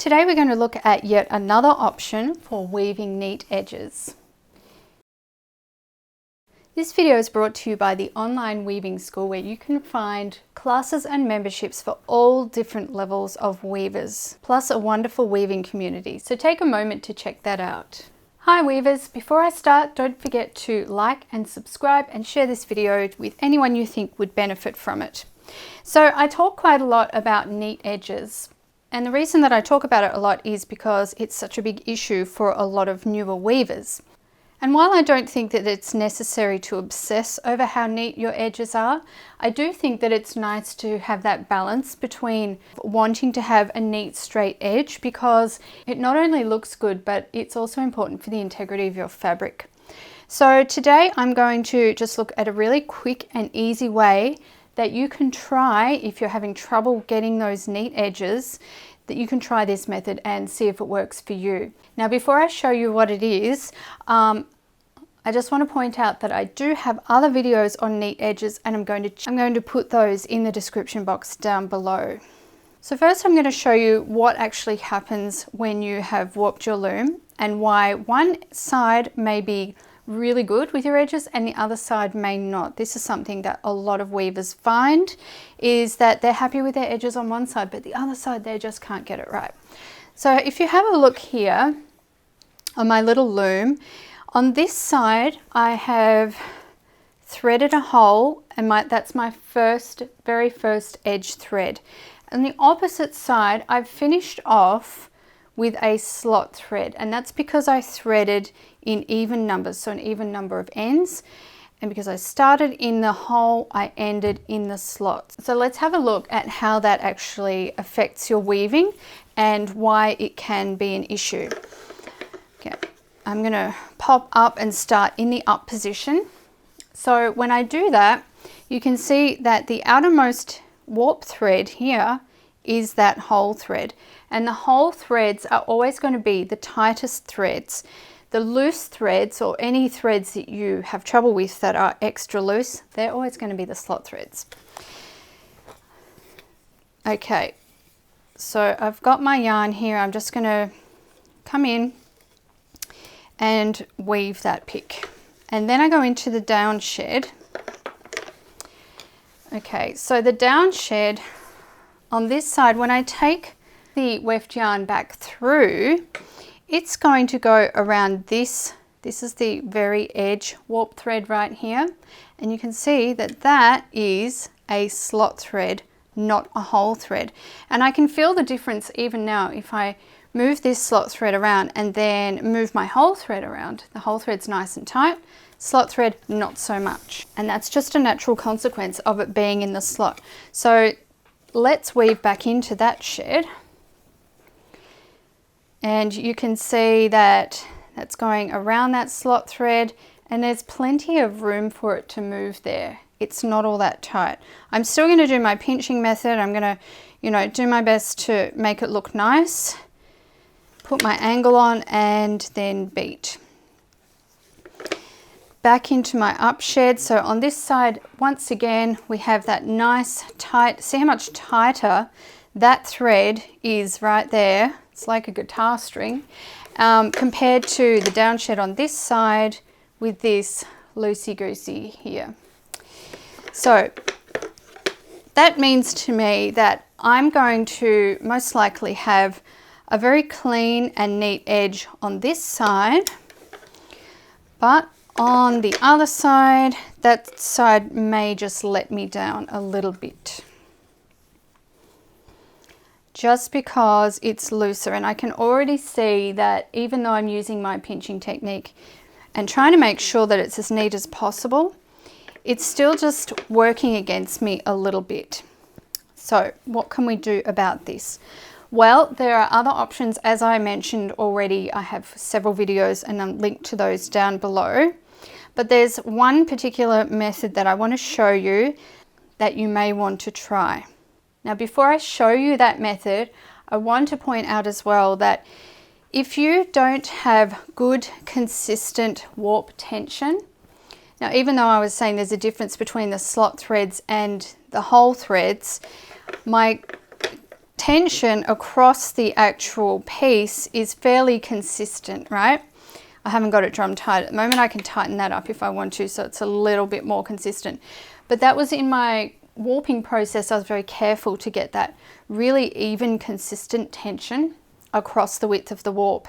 Today we're going to look at yet another option for weaving neat edges. This video is brought to you by the online weaving school, where you can find classes and memberships for all different levels of weavers, plus a wonderful weaving community. So take a moment to check that out. Hi weavers, before I start, don't forget to like and subscribe and share this video with anyone you think would benefit from it. So I talk quite a lot about neat edges. And the reason that I talk about it a lot is because it's such a big issue for a lot of newer weavers. And while I don't think that it's necessary to obsess over how neat your edges are, I do think that it's nice to have that balance between wanting to have a neat straight edge, because it not only looks good, but it's also important for the integrity of your fabric. So today I'm going to just look at a really quick and easy way that you can try if you're having trouble getting those neat edges, that you can try this method and see if it works for you. Now, before I show you what it is, I just want to point out that I do have other videos on neat edges, and I'm going to put those in the description box down below. So first I'm going to show you what actually happens when you have warped your loom, and why one side may be really good with your edges and the other side may not. This is something that a lot of weavers find, is that they're happy with their edges on one side, but the other side they just can't get it right. So if you have a look here on my little loom, on this side I have threaded a hole, and that's my very first edge thread. On the opposite side I've finished off with a slot thread, and that's because I threaded in even numbers, so an even number of ends, and because I started in the hole I ended in the slot. So let's have a look at how that actually affects your weaving and why it can be an issue. Okay, I'm going to pop up and start in the up position. So when I do that, you can see that the outermost warp thread here is that hole thread, and the hole threads are always going to be the tightest threads. The loose threads, or any threads that you have trouble with that are extra loose, they're always going to be the slot threads. Okay, so I've got my yarn here. I'm just going to come in and weave that pick, and then I go into the down shed. Okay, so the down shed on this side, when I take the weft yarn back through, it's going to go around this. This is the very edge warp thread right here, and you can see that that is a slot thread, not a hole thread. And I can feel the difference even now if I move this slot thread around and then move my hole thread around. The hole thread's nice and tight, slot thread not so much, and that's just a natural consequence of it being in the slot. So let's weave back into that shed, and you can see that that's going around that slot thread, and there's plenty of room for it to move there. It's not all that tight. I'm still going to do my pinching method. I'm going to, do my best to make it look nice, put my angle on, and then beat. Back into my up shed. So on this side, once again, we have that nice tight, see how much tighter that thread is right there. It's like a guitar string, compared to the down shed on this side with this loosey-goosey here. So that means to me that I'm going to most likely have a very clean and neat edge on this side, but on the other side, that side may just let me down a little bit, just because it's looser. And I can already see that even though I'm using my pinching technique and trying to make sure that it's as neat as possible, it's still just working against me a little bit. So what can we do about this? Well, there are other options. As I mentioned already, I have several videos and I'm linked to those down below. But there's one particular method that I want to show you that you may want to try. Now, before I show you that method, I want to point out as well that if you don't have good, consistent warp tension, now even though I was saying there's a difference between the slot threads and the hole threads, my tension across the actual piece is fairly consistent, right? I haven't got it drum tight at the moment. I can tighten that up if I want to, so it's a little bit more consistent. But that was in my warping process. I was very careful to get that really even, consistent tension across the width of the warp.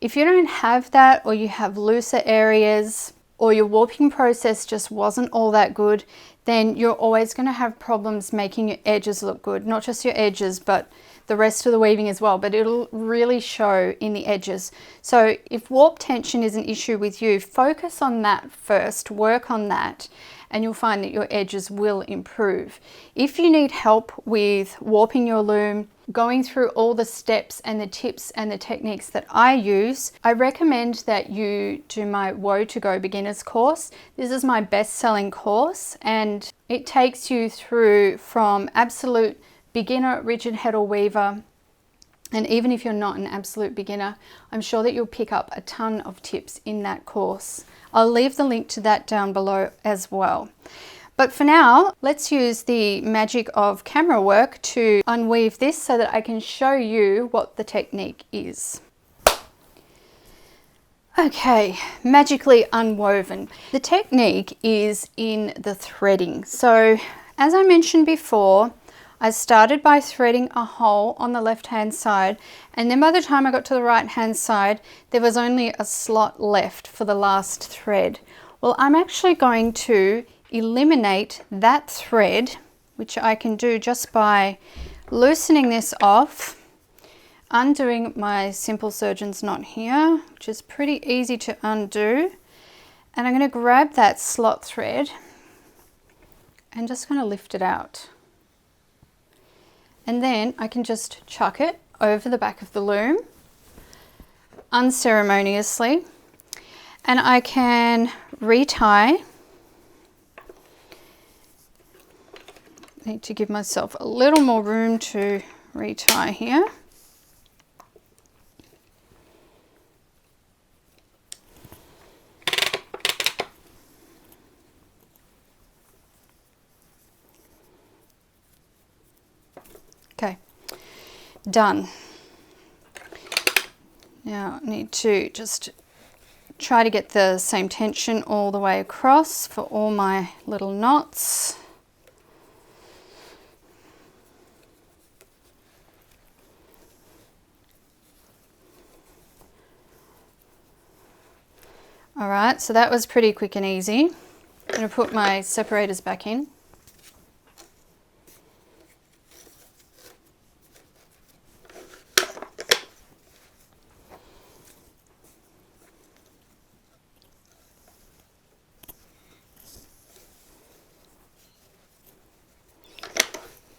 If you don't have that, or you have looser areas, or your warping process just wasn't all that good, then you're always going to have problems making your edges look good. Not just your edges, but the rest of the weaving as well, but it'll really show in the edges. So if warp tension is an issue with you, focus on that first, work on that, and you'll find that your edges will improve. If you need help with warping your loom, going through all the steps and the tips and the techniques that I use, I recommend that you do my Woe to Go beginners course. This is my best-selling course, and it takes you through from absolute beginner rigid heddle weaver, and even if you're not an absolute beginner, I'm sure that you'll pick up a ton of tips in that course. I'll leave the link to that down below as well. But for now, let's use the magic of camera work to unweave this so that I can show you what the technique is. Okay, magically unwoven. The technique is in the threading. So as I mentioned before, I started by threading a hole on the left-hand side, and then by the time I got to the right-hand side, there was only a slot left for the last thread. Well, I'm actually going to eliminate that thread, which I can do just by loosening this off, undoing my simple surgeon's knot here, which is pretty easy to undo. And I'm going to grab that slot thread and just going to lift it out. And then I can just chuck it over the back of the loom unceremoniously, and I can retie. Need to give myself a little more room to retie here. Okay, done. Now I need to just try to get the same tension all the way across for all my little knots. All right, so that was pretty quick and easy. I'm going to put my separators back in.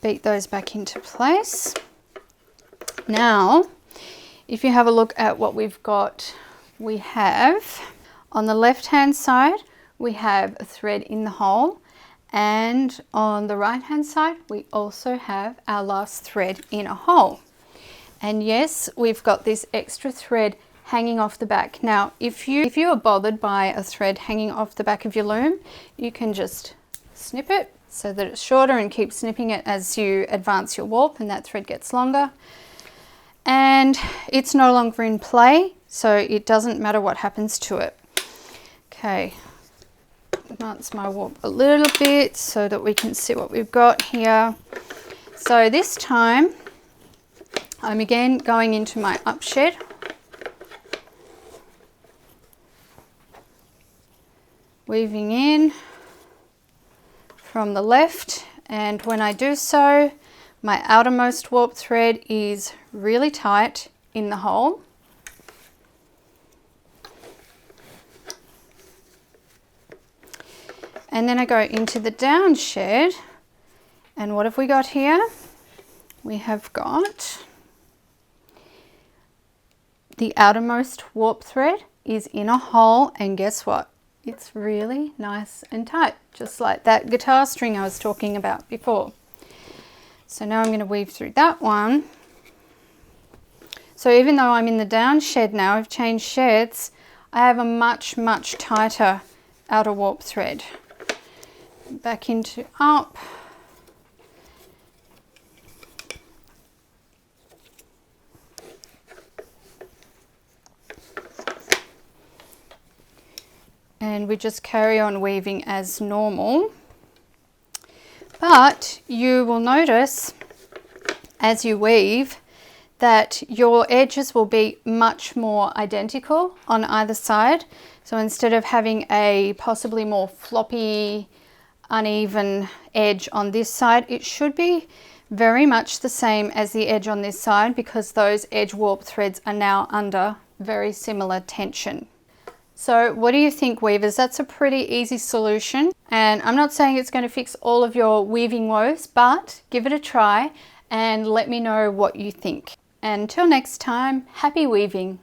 Beat those back into place. Now, if you have a look at what we've got, we have on the left hand side, we have a thread in the hole, and on the right hand side, we also have our last thread in a hole. And yes, we've got this extra thread hanging off the back. Now, if you are bothered by a thread hanging off the back of your loom, you can just snip it so that it's shorter and keep snipping it as you advance your warp and that thread gets longer. And it's no longer in play, so it doesn't matter what happens to it. Okay, advance my warp a little bit so that we can see what we've got here. So this time, I'm again going into my up shed. Weaving in from the left, and when I do so, my outermost warp thread is really tight in the hole. And then I go into the down shed, and what have we got here? We have got the outermost warp thread is in a hole, and guess what? It's really nice and tight, just like that guitar string I was talking about before. So now I'm going to weave through that one. So even though I'm in the down shed now, I've changed sheds, I have a much, much tighter outer warp thread. Back into up. And we just carry on weaving as normal. But you will notice as you weave that your edges will be much more identical on either side. So instead of having a possibly more floppy, uneven edge on this side, it should be very much the same as the edge on this side, because those edge warp threads are now under very similar tension. So what do you think, weavers? That's a pretty easy solution, and I'm not saying it's going to fix all of your weaving woes, but give it a try and let me know what you think. And until next time, happy weaving!